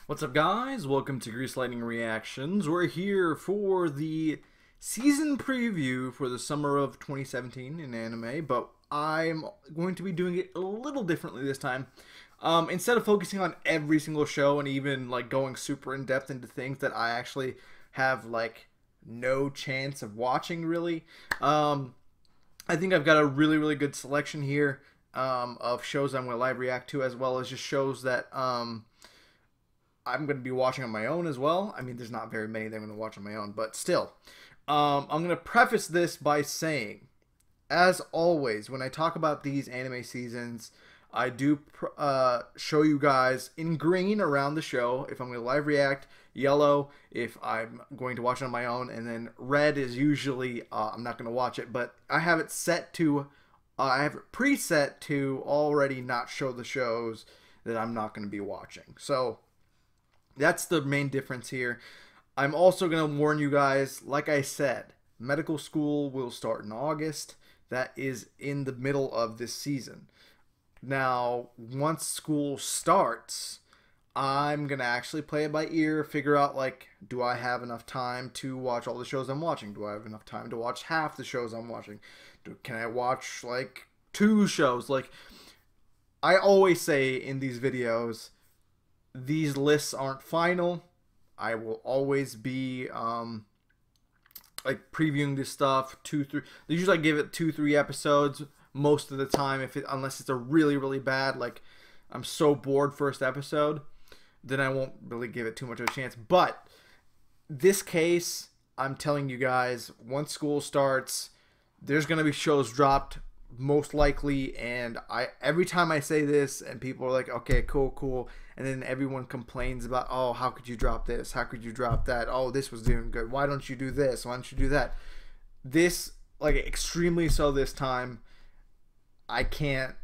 What's up, guys? Welcome to Grease Lightning Reactions. We're here for the season preview for the summer of 2017 in anime, but I'm going to be doing it a little differently this time. Instead of focusing on every single show and even like going super in depth into things that I actually have like no chance of watching, really, I think I've got a really good selection here of shows I'm going to live react to, as well as just shows that I'm going to be watching on my own as well. I mean, there's not very many that I'm going to watch on my own, but still. I'm going to preface this by saying, as always, when I talk about these anime seasons, I do show you guys in green around the show if I'm going to live react, yellow if I'm going to watch it on my own, and then red is usually I'm not going to watch it, but I have it set to, I have it preset to already not show the shows that I'm not going to be watching. So that's the main difference here. I'm also going to warn you guys, like I said, medical school will start in August. That is in the middle of this season. Now, once school starts, I'm going to actually play it by ear, figure out, like, do I have enough time to watch all the shows I'm watching? Do I have enough time to watch half the shows I'm watching? Can I watch, like, 2 shows? Like, I always say in these videos, these lists aren't final. I will always be like previewing this stuff 2-3. Usually I give it 2-3 episodes most of the time, unless it's a really bad, like I'm so bored first episode, then I won't really give it too much of a chance. But this case, I'm telling you guys, once school starts, there's gonna be shows dropped most likely, and every time I say this and people are like, okay, cool, and then everyone complains about, oh, how could you drop this, how could you drop that, oh, this was doing good, why don't you do this, why don't you do that? This, like, extremely so this time, I can't,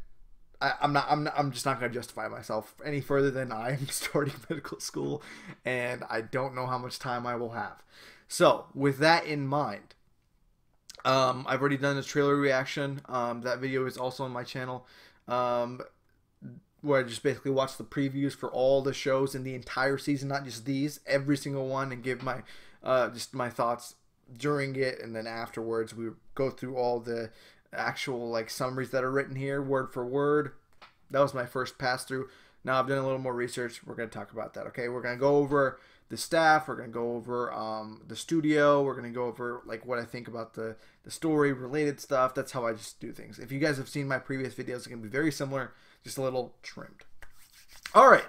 I'm just not going to justify myself any further than I'm starting medical school and I don't know how much time I will have. So with that in mind, I've already done a trailer reaction. That video is also on my channel, where I just basically watch the previews for all the shows in the entire season, not just these, every single one, and give my just my thoughts during it, and then afterwards we go through all the actual like summaries that are written here, word for word. That was my first pass through. Now I've done a little more research. We're going to talk about that. Okay, we're going to go over the staff. We're going to go over the studio. We're going to go over like what I think about the story related stuff. That's how I just do things. If you guys have seen my previous videos, it's going to be very similar, just a little trimmed. All right,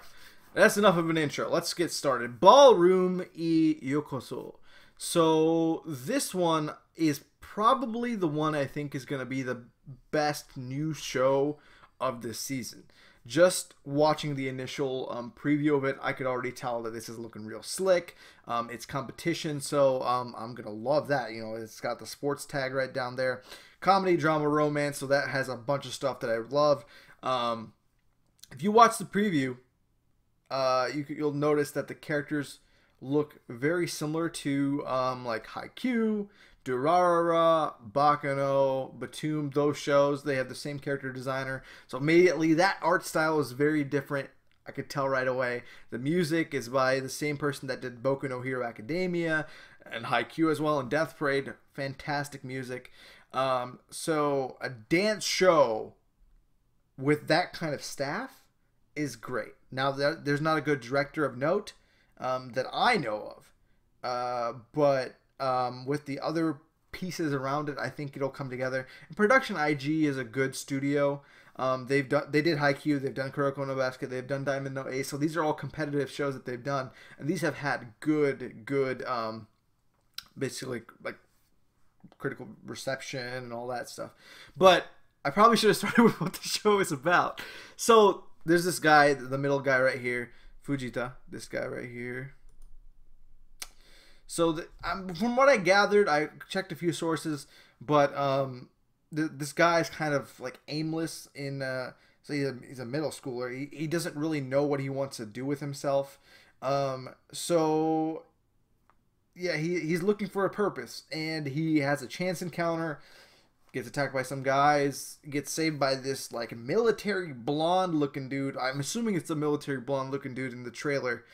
that's enough of an intro. Let's get started. Ballroom e Yokoso. So this one is probably the one I think is going to be the best new show of this season. Just watching the initial preview of it, I could already tell that this is looking real slick. It's competition, so I'm going to love that. You know, it's got the sports tag right down there. Comedy, drama, romance, so that has a bunch of stuff that I love. If you watch the preview, you'll notice that the characters look very similar to like Haikyuu, Durarara, Bakano, Batum, those shows. They have the same character designer. So immediately that art style is very different. I could tell right away. The music is by the same person that did Boku no Hero Academia and Haikyuu as well, and Death Parade. Fantastic music. So a dance show with that kind of staff is great. Now, there's not a good director of note that I know of. But with the other pieces around it, I think it'll come together. And Production IG is a good studio. They did Haikyuu, they've done Kuroko no Basket, they've done Diamond no Ace. So these are all competitive shows that they've done, and these have had good basically like critical reception and all that stuff. But I probably should have started with what the show is about. So there's this guy, the middle guy right here, Fujita, this guy right here. So from what I gathered, I checked a few sources, but this guy's kind of like aimless in. So he's a middle schooler. He doesn't really know what he wants to do with himself. So yeah, he's looking for a purpose, and he has a chance encounter. Gets attacked by some guys, gets saved by this like military blonde looking dude. I'm assuming it's a military blonde looking dude in the trailer.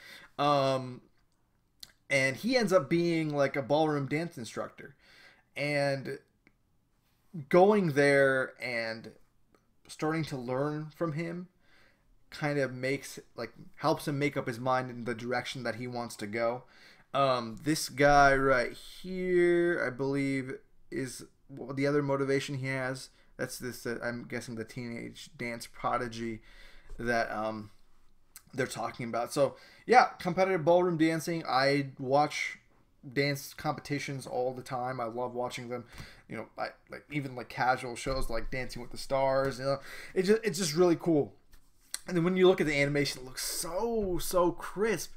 And he ends up being like a ballroom dance instructor, and going there and starting to learn from him kind of helps him make up his mind in the direction that he wants to go. This guy right here, I believe, is the other motivation he has. That's this. I'm guessing the teenage dance prodigy that they're talking about. So yeah, competitive ballroom dancing. I watch dance competitions all the time. I love watching them. You know, I like even like casual shows like Dancing with the Stars. You know, it's just really cool. And then when you look at the animation, it looks so crisp.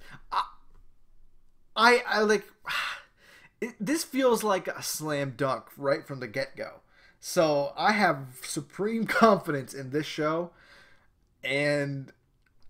I like this feels like a slam dunk right from the get-go. So I have supreme confidence in this show, and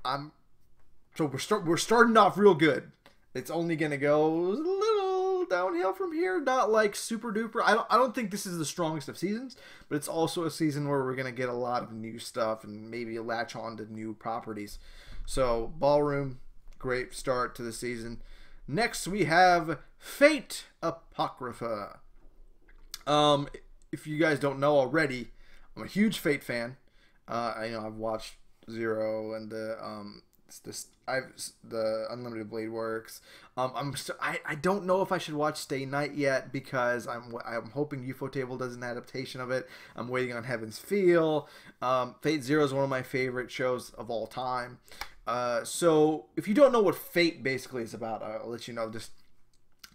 we're starting off real good. It's only gonna go a little downhill from here. Not like super duper. I don't think this is the strongest of seasons, but it's also a season where we're gonna get a lot of new stuff and maybe latch on to new properties. So Ballroom, great start to the season. Next we have Fate Apocrypha. If you guys don't know already, I'm a huge Fate fan. I've watched Zero and the Unlimited Blade Works. I don't know if I should watch Stay Night yet because I'm hoping Ufotable does an adaptation of it. I'm waiting on Heaven's Feel. Fate Zero is one of my favorite shows of all time. So if you don't know what Fate basically is about, I'll let you know.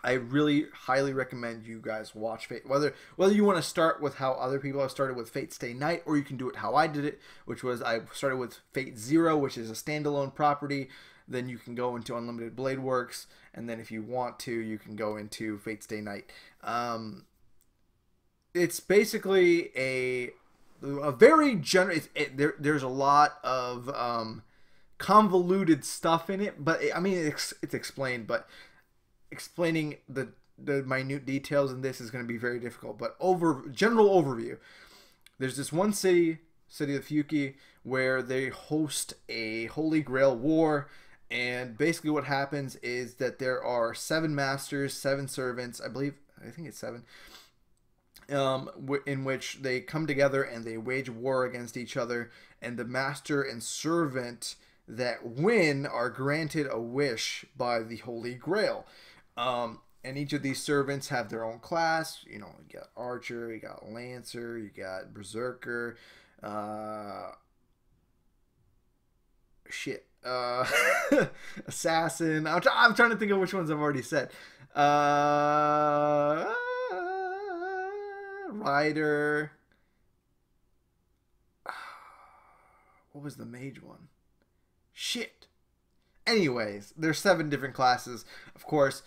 I really highly recommend you guys watch Fate. Whether you want to start with how other people have started with Fate Stay Night, or you can do it how I did it, which was I started with Fate Zero, which is a standalone property. Then you can go into Unlimited Blade Works, and then if you want to, you can go into Fate Stay Night. It's basically a very generous. There's a lot of convoluted stuff in it, but it's explained, but explaining the minute details in this is going to be very difficult. But general overview, there's this one city of Fuki, where they host a Holy Grail war, and basically what happens is that there are 7 masters, 7 servants, I think it's 7, in which they come together and they wage war against each other, and the master and servant that win are granted a wish by the Holy Grail. And each of these servants have their own class. You know, you got Archer, you got Lancer, you got Berserker, Assassin. I'm trying to think of which ones I've already said. Rider. What was the mage one? Shit. Anyways, there's 7 different classes, of course.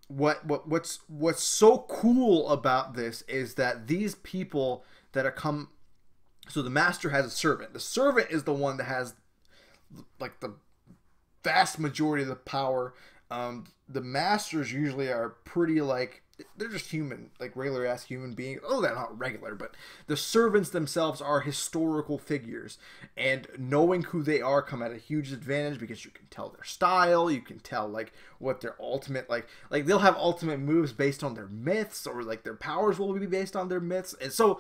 What's so cool about this is that these people that are so the master has a servant. The servant is the one that has like the vast majority of the power. The masters usually are pretty they're just human, like regular ass human beings. Oh, they're not regular, but the servants themselves are historical figures, and knowing who they are come at a huge advantage because you can tell their style, you can tell what their ultimate like they'll have ultimate moves based on their myths, or their powers will be based on their myths. And so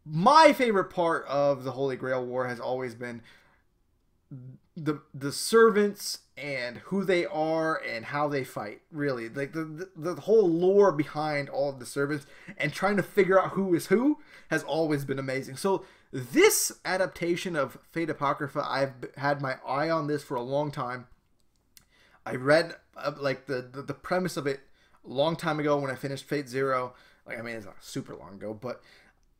my favorite part of the Holy Grail War has always been the servants and who they are and how they fight. Really, the whole lore behind all of the servants and trying to figure out who is who has always been amazing. So this adaptation of Fate Apocrypha, I've had my eye on this for a long time. I read the premise of it a long time ago when I finished Fate Zero. It's not super long ago, but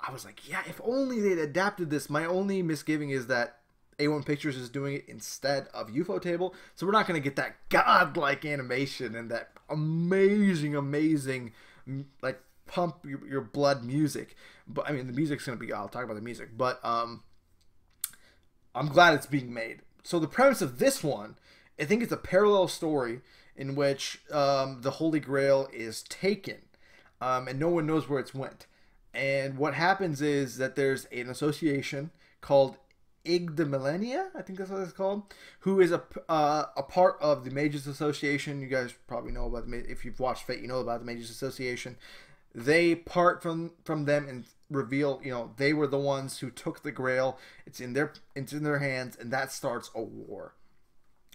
I was like, yeah, if only they'd adapted this. My only misgiving is that A1 Pictures is doing it instead of Ufotable, so we're not going to get that godlike animation and that amazing pump your blood music. But the music's going to be, I'll talk about the music, but I'm glad it's being made. So the premise of this one, I think it's a parallel story in which the Holy Grail is taken, and no one knows where it's went. And what happens is that there's an association called Igdamillennia, I think that's what it's called, who is a part of the Mages Association. You guys probably know about if you've watched Fate, you know about the Mages Association. They part from them and reveal, they were the ones who took the Grail. It's in their hands, and that starts a war.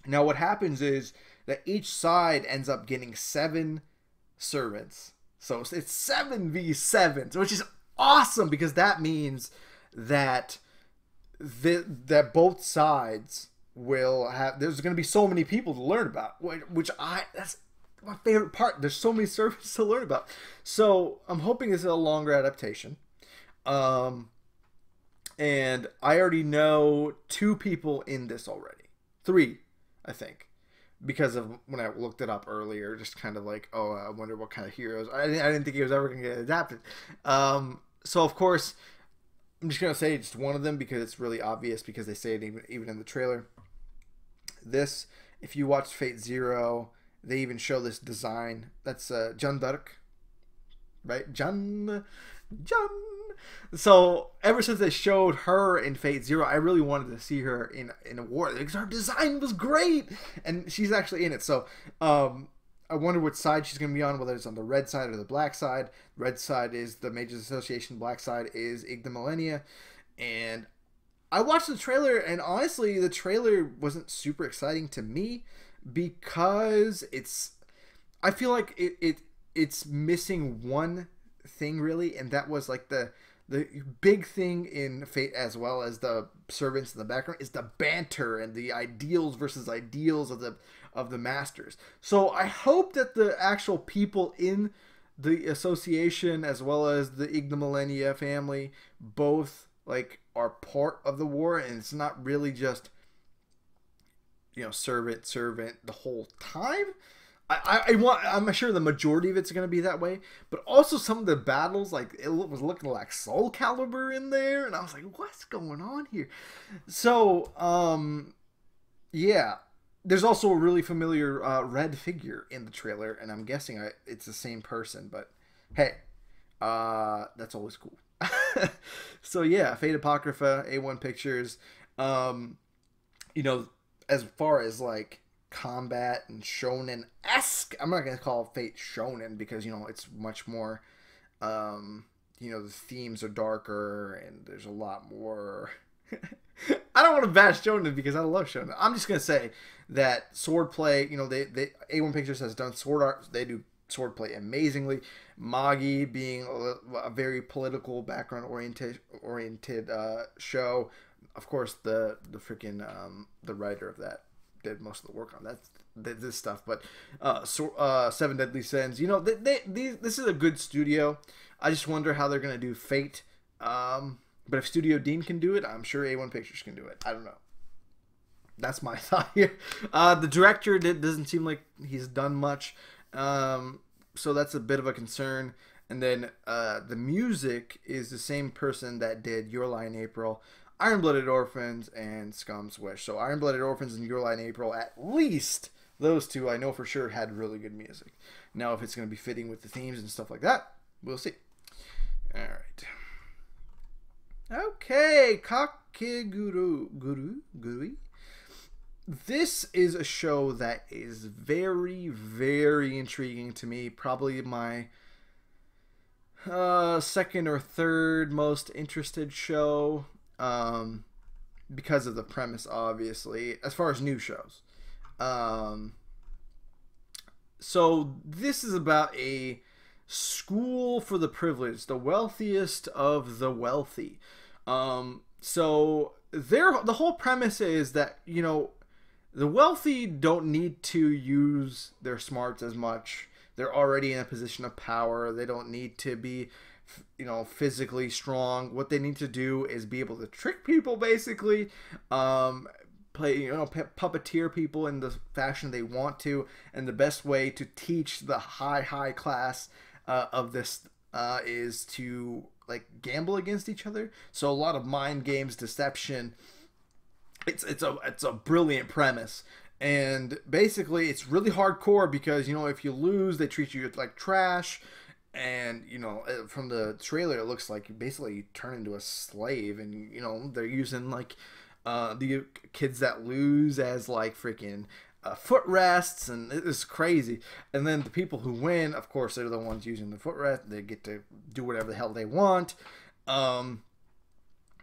Now, what happens is that each side ends up getting 7 servants. So it's 7v7, which is awesome, because that means that that both sides will have. There's going to be so many people to learn about, that's my favorite part. There's so many servants to learn about. So I'm hoping this is a longer adaptation. And I already know 2 people in this already. 3, I think. Because of when I looked it up earlier, just kind of like, oh, I wonder what kind of heroes. I didn't think he was ever going to get adapted. So, of course, I'm just going to say just one of them because it's really obvious, because they say it even in the trailer. This, if you watch Fate Zero, they even show this design. That's Jeanne d'Arc, right? Jeanne. So ever since they showed her in Fate Zero, I really wanted to see her in a war, because her design was great, and she's actually in it. So I wonder what side she's going to be on, whether it's on the red side or the black side. Red side is the Mages Association, black side is Igdamillennia. And I watched the trailer, and honestly, the trailer wasn't super exciting to me, because I feel like it's missing one thing really, and that was like the big thing in Fate, as well as the servants in the background, is the banter and the ideals versus ideals of the masters. So I hope that the actual people in the association, as well as the Igdamillennia family, both like are part of the war, and it's not really just servant the whole time. I'm sure the majority of it's going to be that way, but also some of the battles, like, it was looking like Soul Calibur in there, and I was like, what's going on here? So, yeah, there's also a really familiar red figure in the trailer, and I'm guessing it's the same person, but hey, that's always cool. So yeah, Fate Apocrypha, A1 Pictures. As far as like combat and shonen-esque, I'm not gonna call Fate shonen, because it's much more, the themes are darker and there's a lot more. I don't want to bash shonen because I love shonen. I'm just gonna say that swordplay, they A1 Pictures has done sword art. They do swordplay amazingly. Magi being a very political background oriented show. Of course, the freaking the writer of that did most of the work on this stuff. But Seven Deadly Sins, this is a good studio. I just wonder how they're gonna do Fate. But if Studio Dean can do it, I'm sure A1 Pictures can do it. I don't know. That's my thought here. The director doesn't seem like he's done much, so that's a bit of a concern. And then the music is the same person that did Your Lie in April, Iron Blooded Orphans, and Scum's Wish. So Iron Blooded Orphans and Your Lie in April, at least those two, I know for sure, had really good music. Now, if it's going to be fitting with the themes and stuff like that, we'll see. All right. Okay, Kakegurui. This is a show that is very, very intriguing to me. Probably my second or third most interested show, because of the premise, obviously, as far as new shows. So this is about a school for the privileged, the wealthiest of the wealthy. So the whole premise is that, the wealthy don't need to use their smarts as much. They're already in a position of power. They don't need to be, physically strong. What they need to do is be able to trick people, basically. Puppeteer people in the fashion they want to. And the best way to teach the high class of this is to gamble against each other. So a lot of mind games, deception. It's a brilliant premise, and basically it's really hardcore because if you lose, they treat you like trash, and from the trailer it looks like basically you turn into a slave, and they're using The kids that lose as like freaking footrests, and it's crazy. And then the people who win, of course, they're the ones using the footrest. They get to do whatever the hell they want.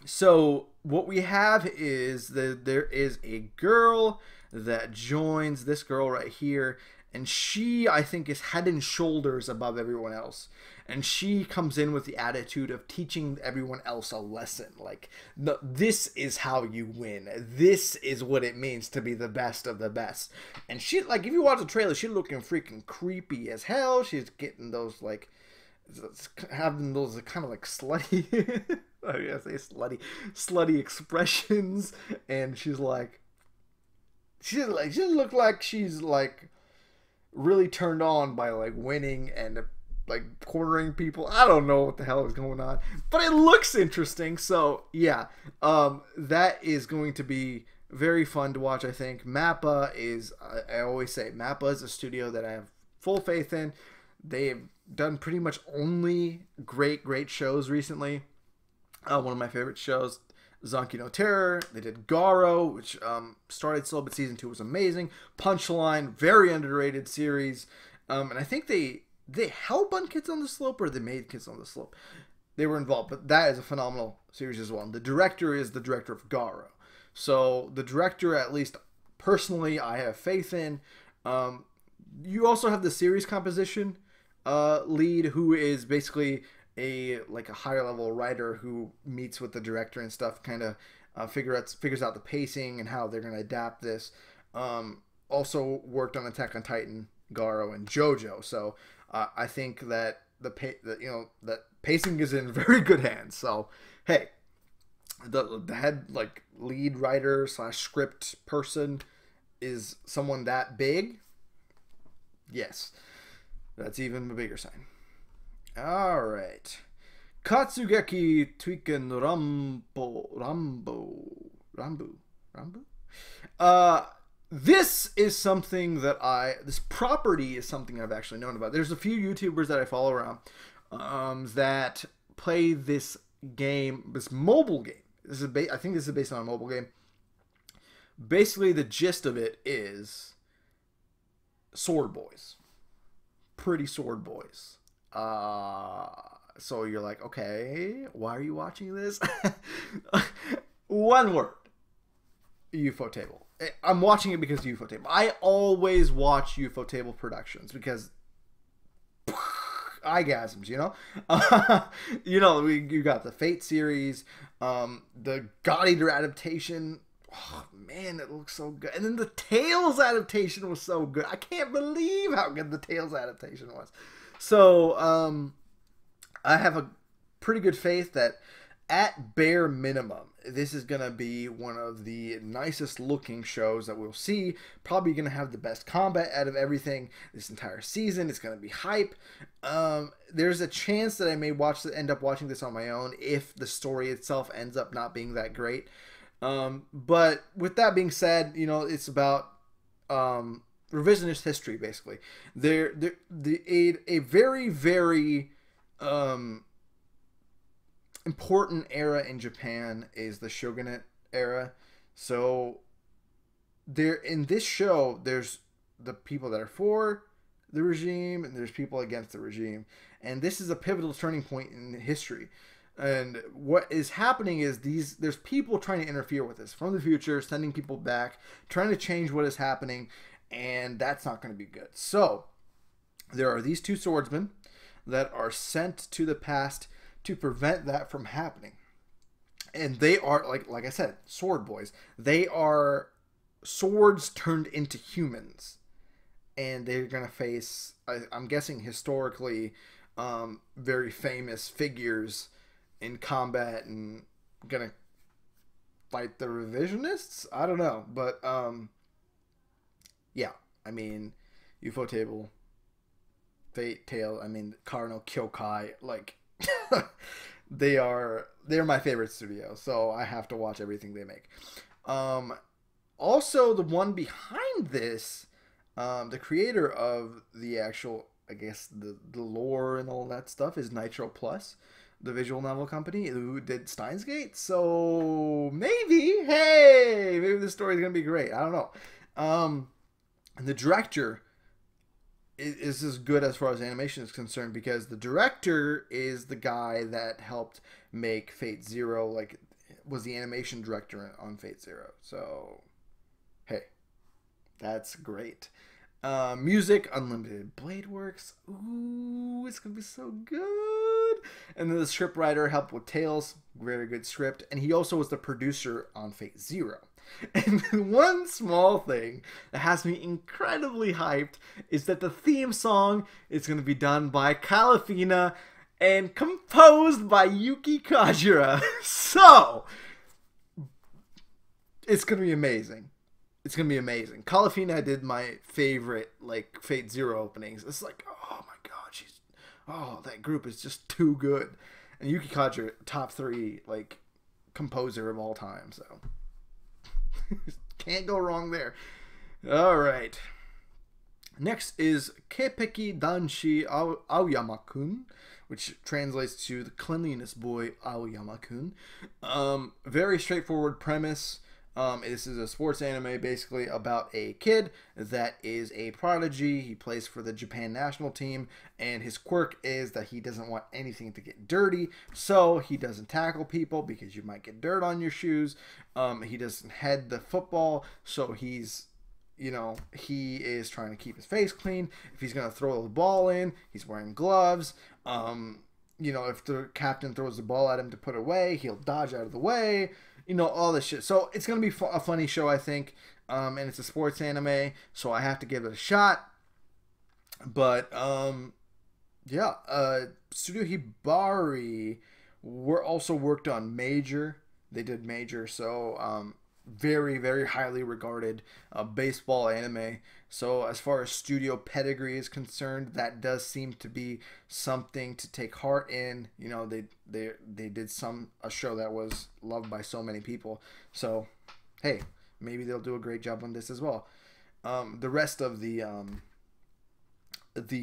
So what we have is that there is a girl that joins this girl right here, and she, I think, is head and shoulders above everyone else. And she comes in with the attitude of teaching everyone else a lesson. Like, no, this is how you win. This is what it means to be the best of the best. And she, like, if you watch the trailer, she's looking freaking creepy as hell. She's getting those, like, having those kind of like slutty, I gotta say slutty expressions. And she doesn't look like she's like really turned on by like winning and like cornering people. I don't know what the hell is going on, but it looks interesting. So yeah, that is going to be very fun to watch. I think Mappa is, I always say Mappa is a studio that I have full faith in. They've done pretty much only great shows recently. One of my favorite shows, Zanki no Terror. They did Garo, which started slow, but season 2 was amazing. Punchline, very underrated series. And I think they help on Kids on the Slope, or they made Kids on the Slope. They were involved, but that is a phenomenal series as well. And the director is the director of Garo. So the director, at least personally, I have faith in. You also have the series composition lead, who is basically a higher level writer who meets with the director and stuff, kind of figures out the pacing and how they're going to adapt this. Also worked on Attack on Titan, Garo, and JoJo. So I think that that pacing is in very good hands. So hey, the head like lead writer / script person is someone that big. Yes, that's even a bigger sign. All right, Katsugeki Tuiken Rambu. This is something that this property is something I've actually known about. There's a few YouTubers that I follow around that play this game, this mobile game. I think this is based on a mobile game. Basically, the gist of it is sword boys. Pretty sword boys. So you're like, okay, why are you watching this? One word. UFO Table. I'm watching it because of UFO Table. I always watch UFO Table productions because orgasms, you know? You got the Fate series, the God Eater adaptation. Oh, man, it looks so good. And then the Tales adaptation was so good. I can't believe how good the Tales adaptation was. So, I have a pretty good faith that at bare minimum, this is going to be one of the nicest looking shows that we'll see. Probably going to have the best combat out of everything this entire season. It's going to be hype. There's a chance that I may end up watching this on my own if the story itself ends up not being that great. But with that being said, it's about revisionist history, basically. A very, very important era in Japan is the shogunate era. So in this show, there's the people that are for the regime and there's people against the regime. And this is a pivotal turning point in history. And what is happening is there's people trying to interfere with this from the future, sending people back, trying to change what is happening, and that's not going to be good. So there are these two swordsmen that are sent to the past to prevent that from happening. And they are, like I said, sword boys. They are swords turned into humans. And they're going to face, I'm guessing historically, very famous figures in combat and going to fight the revisionists? I don't know. But, yeah. I mean, UFO Table, Fate, Tail, Karno, Kyokai, they're my favorite studio, so I have to watch everything they make. Also, the one behind this, the creator of the actual, I guess, the lore and all that stuff is Nitro Plus. the visual novel company who did Steins Gate. So maybe, hey, maybe the story's gonna be great. I don't know. And the director is as good as far as animation is concerned, because the director is the guy that helped make Fate Zero, like was the animation director on Fate Zero. So hey, that's great. Music, Unlimited Blade Works. Ooh, it's gonna be so good. And then the script writer helped with Tales, very good script, and he also was the producer on Fate Zero. And one small thing that has me incredibly hyped is that the theme song is going to be done by Calafina and composed by Yuki Kajira. So, it's going to be amazing. It's going to be amazing. Calafina did my favorite, like, Fate Zero openings. It's like, oh my god, that group is just too good. And Yuki Kajira, top 3, like, composer of all time, so... Can't go wrong there. All right. Next is Kepeki Danshi Aoyama-kun, which translates to the Cleanest Boy Aoyama-kun. Very straightforward premise. This is a sports anime basically about a kid that is a prodigy. He plays for the Japan national team, and his quirk is that he doesn't want anything to get dirty, so he doesn't tackle people because you might get dirt on your shoes. He doesn't head the football, so he's, he is trying to keep his face clean. If he's going to throw the ball in, he's wearing gloves. If the captain throws the ball at him to put away, he'll dodge out of the way. All this shit. So it's going to be a funny show, I think. And it's a sports anime, so I have to give it a shot. But, Studio Hibari also worked on Major. They did Major, so very, very highly regarded baseball anime. So as far as studio pedigree is concerned, that does seem to be something to take heart in. They did a show that was loved by so many people. So hey, maybe they'll do a great job on this as well. The rest of the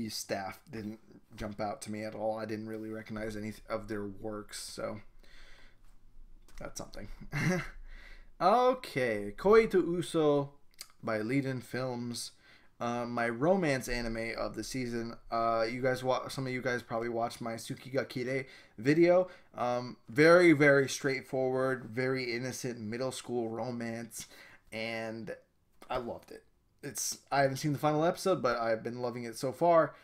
staff didn't jump out to me at all. I didn't really recognize any of their works, so that's something. Okay, Koi to Uso by Leadin Films. My romance anime of the season. Some of you guys probably watched my Tsuki ga Kirei video. Very, very straightforward, very innocent middle school romance, and I loved it. I haven't seen the final episode, but I've been loving it so far.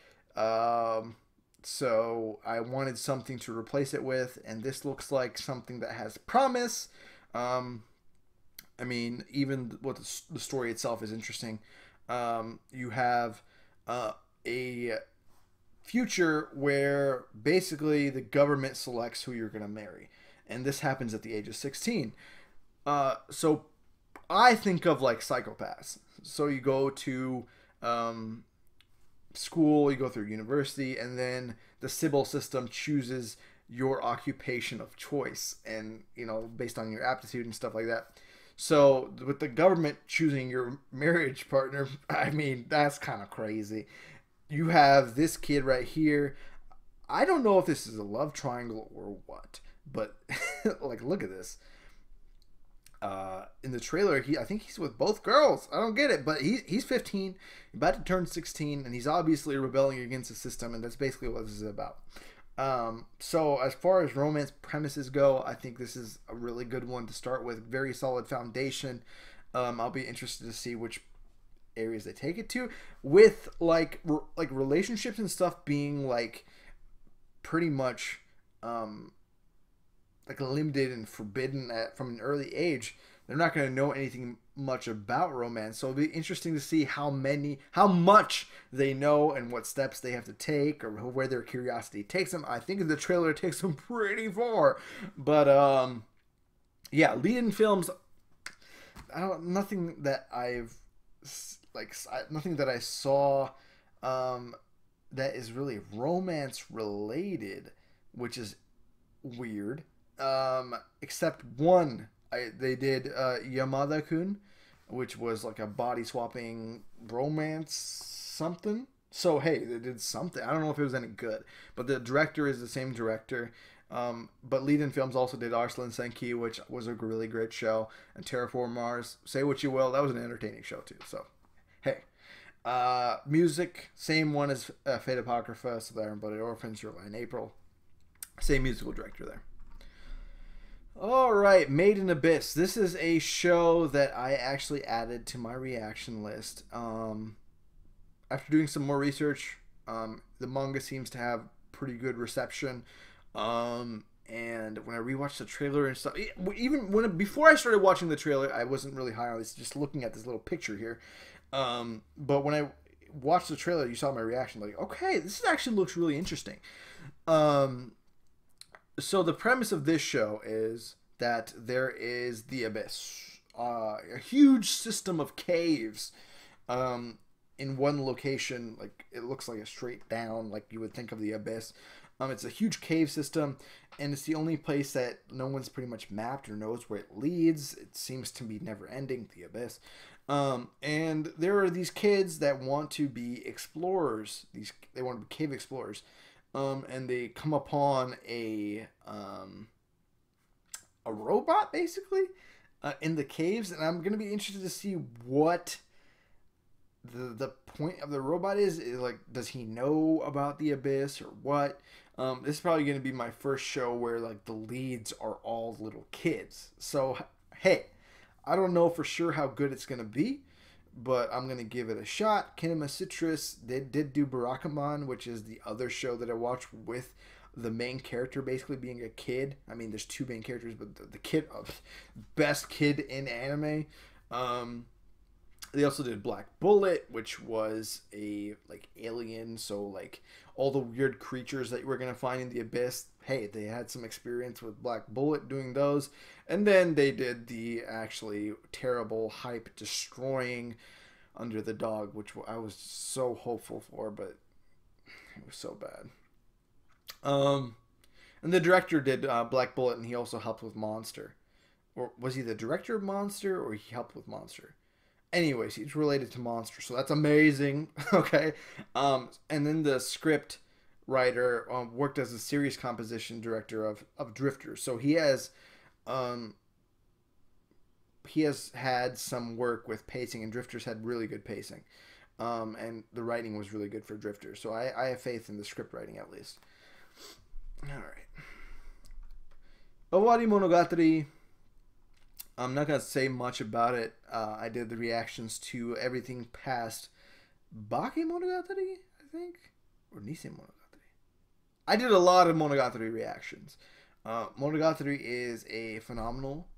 So I wanted something to replace it with, and this looks like something that has promise. Even what the story itself is interesting. You have a future where basically the government selects who you're going to marry, and this happens at the age of 16. So I think of like psychopaths. So you go to school, you go through university, and then the Sybil system chooses your occupation of choice, and based on your aptitude and stuff like that. So with the government choosing your marriage partner, that's kind of crazy. You have this kid right here. I don't know if this is a love triangle or what, but like, look at this. In the trailer, I think he's with both girls. I don't get it, but he's 15, about to turn 16, and he's obviously rebelling against the system, and that's basically what this is about. So as far as romance premises go, I think this is a really good one to start with. Very solid foundation. I'll be interested to see which areas they take it to, with like relationships and stuff being like pretty much like limited and forbidden from an early age. They're not going to know anything much about romance, so it'll be interesting to see how much they know and what steps they have to take, or where their curiosity takes them. I think in the trailer it takes them pretty far, but Leadin Films. Nothing that I saw that is really romance related, which is weird. Except one. They did Yamada-kun, which was like a body swapping romance something. So hey, they did something. I don't know if it was any good, but the director is the same director. But Leadin Films also did Arslan Senki, which was a really great show, and Terraform Mars. Say what you will, that was an entertaining show too. So, hey. Music, same one as Fate Apocrypha, so there, but Orphans, July and April. Same musical director there. Alright, Maiden Abyss. This is a show that I actually added to my reaction list. After doing some more research, the manga seems to have pretty good reception. And when I rewatched the trailer and stuff, even before I started watching the trailer, I wasn't really high on this, just looking at this little picture here. But when I watched the trailer, you saw my reaction, like, okay, this actually looks really interesting. So the premise of this show is that there is the Abyss, a huge system of caves, in one location. Like, it looks like a straight down, like you would think of the Abyss. It's a huge cave system, and it's the only place that no one's pretty much mapped or knows where it leads. It seems to be never ending, the Abyss. And there are these kids that want to be explorers. They want to be cave explorers. And they come upon a robot, basically, in the caves. And I'm going to be interested to see what the point of the robot is. Like, does he know about the Abyss or what? This is probably going to be my first show where, like, the leads are all little kids. So, hey, I don't know for sure how good it's going to be, but I'm going to give it a shot. Kinema Citrus, they did do Barakamon, which is the other show that I watched with the main character basically being a kid. I mean, there's two main characters, but the kid, best kid in anime. They also did Black Bullet, which was a, like, alien, so, like, all the weird creatures that you were going to find in the Abyss, hey, they had some experience with Black Bullet doing those. And then they did the actually terrible, hype destroying Under the Dog, which I was so hopeful for, but it was so bad. And the director did Black Bullet, and he also helped with Monster. Or was he the director of Monster, or he helped with Monster? Anyways, he's related to Monster, so that's amazing. Okay. And then the script writer worked as a series composition director of Drifters. So he has had some work with pacing, and Drifters had really good pacing. And the writing was really good for Drifters. So I have faith in the script writing, at least. All right. Owari Monogatari. I'm not going to say much about it. I did the reactions to everything past Baki Monogatari, I think? Or Nisei Monogatari. I did a lot of Monogatari reactions. Monogatari is a phenomenal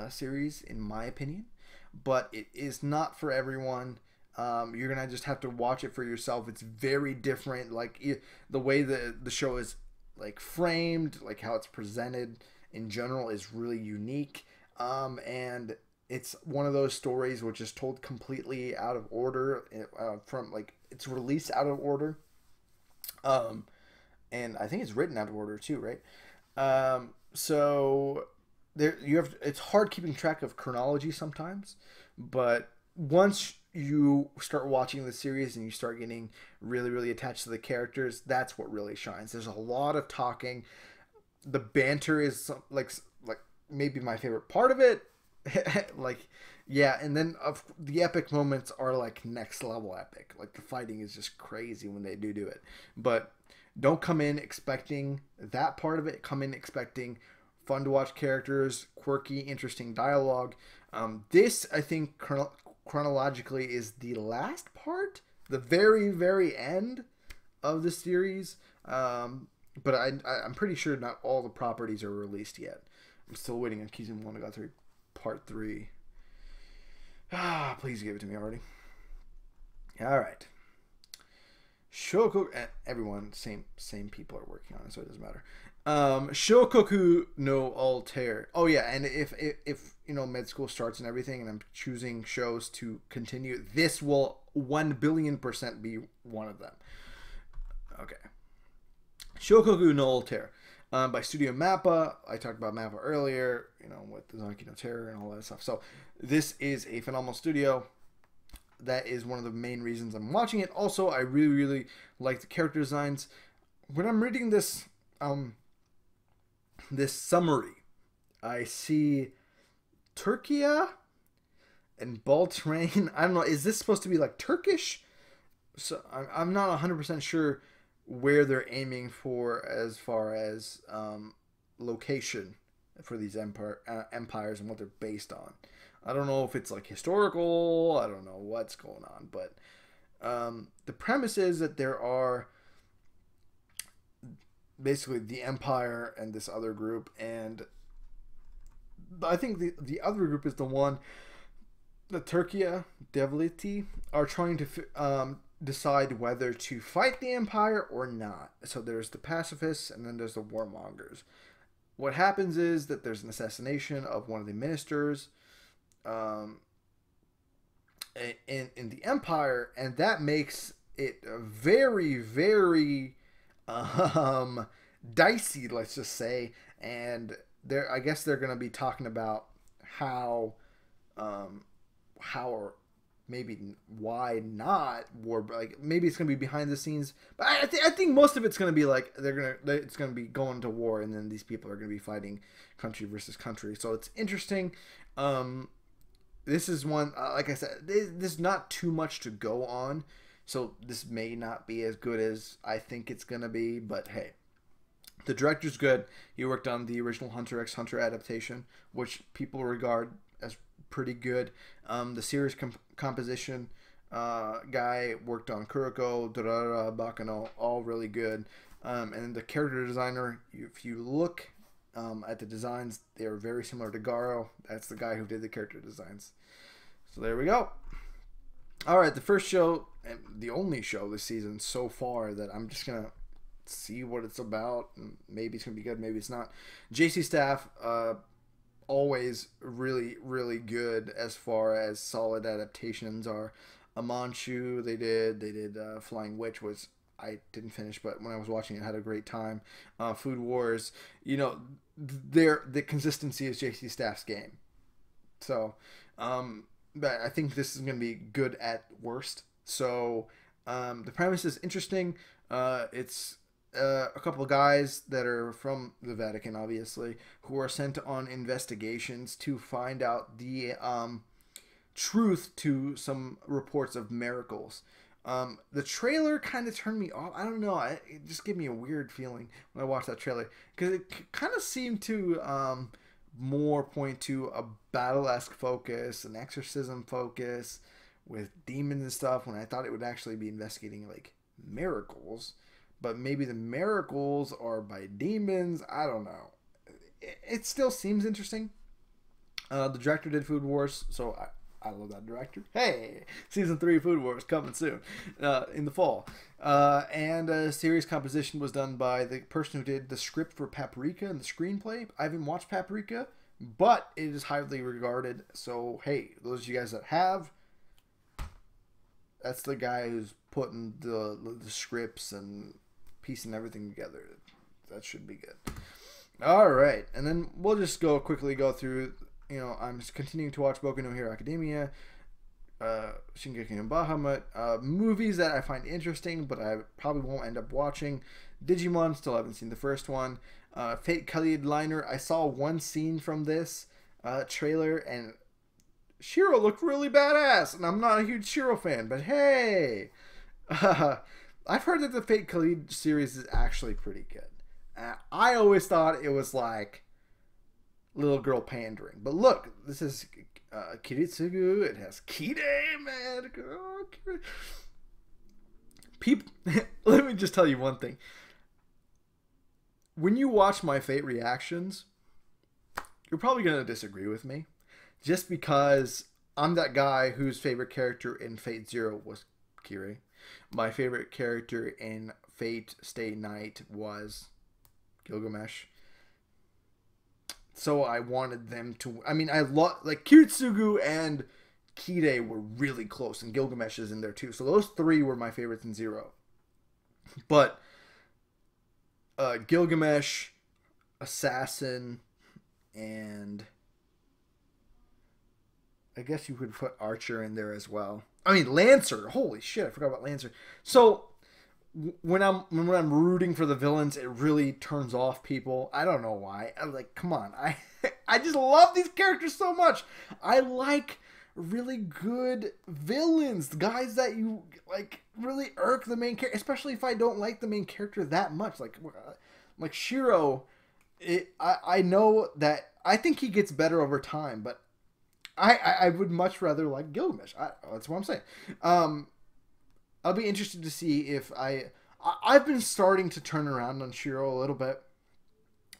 series, in my opinion. But it is not for everyone. You're going to just have to watch it for yourself. It's very different. Like, the way the show is, like, framed, like how it's presented in general is really unique. And it's one of those stories which is told completely out of order, from, like, it's released out of order. And I think it's written out of order too, right? So it's hard keeping track of chronology sometimes, but once you start watching the series and you start getting really, really attached to the characters, that's what really shines. There's a lot of talking. The banter is like maybe my favorite part of it. Like, yeah, and then the epic moments are, like, next level epic. Like, the fighting is just crazy when they do it. But don't come in expecting that part of it. Come in expecting fun to watch characters, quirky, interesting dialogue. This, I think, chronologically is the last part, the very, very end of the series. But I'm pretty sure not all the properties are released yet. I'm still waiting on Kizun Monogatari Part 3. Please give it to me already. Alright. Shokoku... everyone, same people are working on it, so it doesn't matter. Shokoku no Alter. Oh yeah, and if you know, med school starts and everything, and I'm choosing shows to continue, this will 1,000,000,000% be one of them. Okay. Shokoku no Alter. By Studio Mappa. I talked about Mappa earlier, you know, with the Zanki no Terror and all that stuff. So this is a phenomenal studio. That is one of the main reasons I'm watching it. Also, I really, really like the character designs. When I'm reading this this summary, I see Turkey and Baltrain. I don't know. Is this supposed to be like Turkish? So I'm not 100% sure where they're aiming for as far as location for these empires and what they're based on. I don't know if it's like historical. I don't know what's going on, but the premise is that there are basically the empire and this other group, and I think the other group is the one, the Turkia Devleti, are trying to decide whether to fight the empire or not. So there's the pacifists and then there's the warmongers. What happens is that there's an assassination of one of the ministers in the empire, and that makes it very, very dicey, let's just say. And I guess they're going to be talking about how or maybe why not war. Like maybe it's going to be behind the scenes, but I think most of it's going to be like it's going to be going to war, and then these people are going to be fighting country versus country. So it's interesting. This is one, like I said, there's not too much to go on, so this may not be as good as I think it's going to be, but hey. The director's good. He worked on the original Hunter x Hunter adaptation, which people regard as pretty good. The series composition guy worked on Kuroko, Dorara, Bakano, all really good. And the character designer, if you look at the designs, they are very similar to Garo. That's the guy who did the character designs. So there we go. All right, the first show, and the only show this season so far that I'm just going to see what it's about. Maybe it's going to be good, maybe it's not. JC Staff, always really, really good as far as solid adaptations are. Amanchu, they did Flying Witch, was I didn't finish, but when I was watching it, I had a great time. Food Wars, you know, the consistency is JC Staff's game. So, but I think this is going to be good at worst. So, the premise is interesting. It's a couple of guys that are from the Vatican, obviously, who are sent on investigations to find out the truth to some reports of miracles. The trailer kind of turned me off. I don't know. It just gave me a weird feeling when I watched that trailer, because it kind of seemed to more point to a battle-esque focus, an exorcism focus with demons and stuff, when I thought it would actually be investigating like miracles. But maybe the miracles are by demons. I don't know. It still seems interesting. The director did Food Wars, so I love that director. Hey, season 3 Food Wars coming soon in the fall. And series composition was done by the person who did the script for Paprika and the screenplay. I haven't watched Paprika, but it is highly regarded. So, hey, those of you guys that have, that's the guy who's putting the scripts and piecing everything together. That should be good. All right, and then we'll just quickly go through. You know, I'm continuing to watch Boku no Hero Academia, Shingeki no Bahamut, movies that I find interesting, but I probably won't end up watching. Digimon, still haven't seen the first one. Fate Khalid Liner, I saw one scene from this trailer, and Shiro looked really badass, and I'm not a huge Shiro fan, but hey, I've heard that the Fate Khalid series is actually pretty good. I always thought it was like little girl pandering, but look, this is Kiritsugu. It has Kide, man. Oh, people, let me just tell you one thing. When you watch my Fate reactions, you're probably gonna disagree with me, just because I'm that guy whose favorite character in Fate Zero was Kiri. My favorite character in Fate Stay Night was Gilgamesh. So I wanted them to. I mean, I love, like, Kiritsugu and Kide were really close, and Gilgamesh is in there too. So those three were my favorites in Zero. But Gilgamesh, Assassin, and I guess you could put Archer in there as well. I mean, Lancer. Holy shit, I forgot about Lancer. So when I'm rooting for the villains, it really turns off people. I don't know why. I'm like, come on, I just love these characters so much. I like really good villains, guys that you like really irk the main character, especially if I don't like the main character that much. Like Shiro, I know that I think he gets better over time, but I would much rather like Gilgamesh. That's what I'm saying. I'll be interested to see if I've been starting to turn around on Shiro a little bit.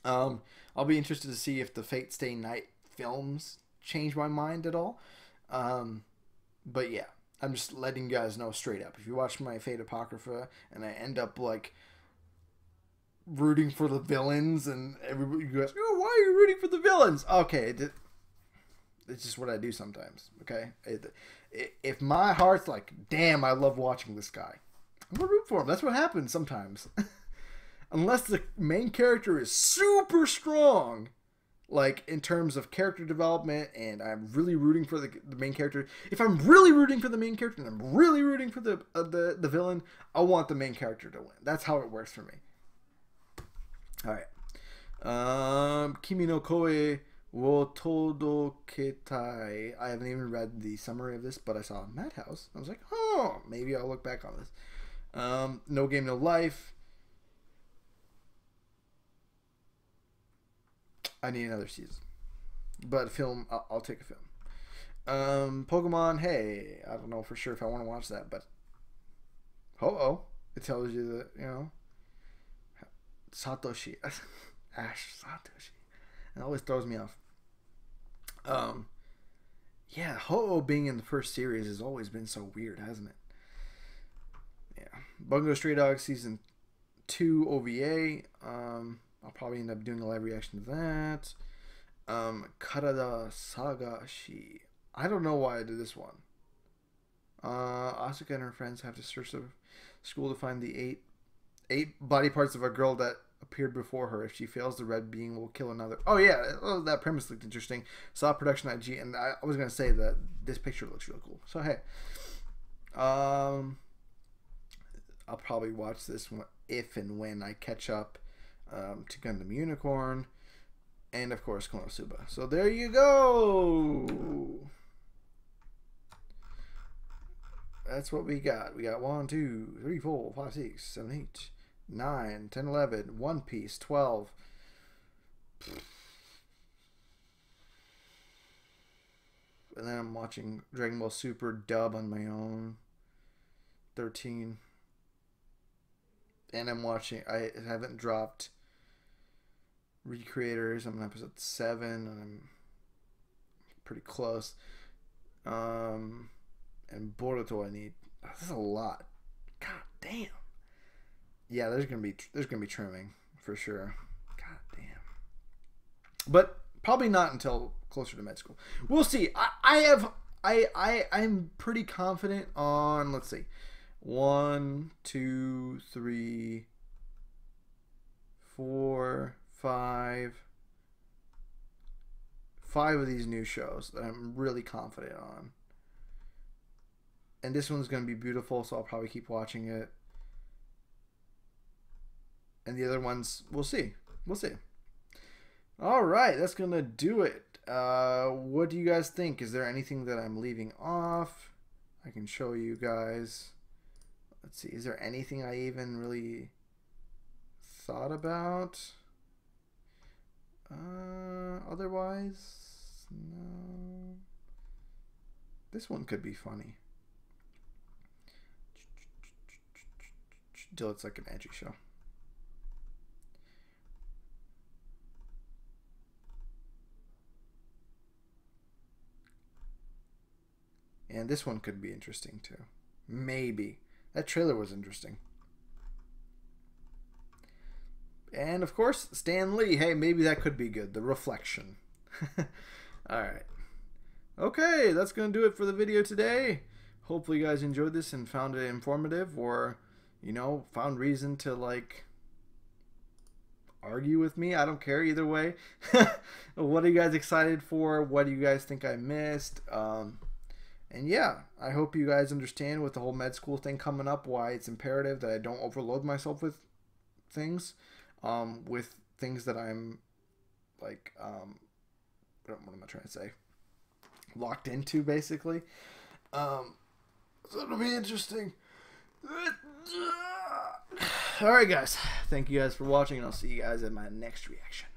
I'll be interested to see if the Fate Stay Night films change my mind at all. But yeah, I'm just letting you guys know straight up. If you watch my Fate Apocrypha and I end up like rooting for the villains and everybody goes, oh, why are you rooting for the villains? Okay, it's just what I do sometimes. Okay, if my heart's like, damn, I love watching this guy, I'm gonna root for him. That's what happens sometimes. Unless the main character is super strong, like in terms of character development, and I'm really rooting for the main character. If I'm really rooting for the main character and I'm really rooting for the villain, I want the main character to win. That's how it works for me. All right. Kimi no Koe wo Todoketai. I haven't even read the summary of this, but I saw Madhouse. I was like, oh, maybe I'll look back on this. No Game No Life. I need another season, but film, I'll take a film. Pokemon, hey, I don't know for sure if I want to watch that, but it tells you that, you know, Satoshi, Ash Satoshi, it always throws me off. Yeah, Ho-Oh being in the first series has always been so weird, hasn't it? Yeah, Bungo Stray Dogs season 2 OVA. I'll probably end up doing a live reaction to that. Karada Sagashi. I don't know why I did this one. Asuka and her friends have to search the school to find the eight body parts of a girl that appeared before her. If she fails, the red being will kill another. Oh yeah, that premise looked interesting. Saw production IG, and I was gonna say that this picture looks real cool. So hey, I'll probably watch this one if and when I catch up to Gundam Unicorn, and of course Konosuba. So there you go. That's what we got. We got 1, 2, 3, 4, 5, 6, 7, 8, 9, 10, 11, One Piece, 12. And then I'm watching Dragon Ball Super dub on my own. 13. And I'm watching, I haven't dropped Recreators. I'm on episode 7, and I'm pretty close. And Boruto I need. This is a lot. God damn. Yeah, there's gonna be trimming for sure. God damn. But probably not until closer to med school. We'll see. I'm pretty confident on, let's see, 1, 2, 3, 4, 5 of these new shows that I'm really confident on. And this one's going to be beautiful, so I'll probably keep watching it. And the other ones, we'll see. We'll see. All right, that's going to do it. What do you guys think? Is there anything that I'm leaving off? I can show you guys. Let's see. Is there anything I even really thought about? Otherwise, no. This one could be funny. Till it's like an edgy show. And this one could be interesting too. Maybe. That trailer was interesting. And of course, Stan Lee. Hey, maybe that could be good. The Reflection. Alright. Okay, that's going to do it for the video today. Hopefully you guys enjoyed this and found it informative, or, you know, found reason to, like, argue with me. I don't care either way. What are you guys excited for? What do you guys think I missed? And yeah, I hope you guys understand with the whole med school thing coming up, why it's imperative that I don't overload myself with things, that I'm like, what am I trying to say? Locked into, basically. So it'll be interesting. Alright, guys. Thank you guys for watching, and I'll see you guys in my next reaction.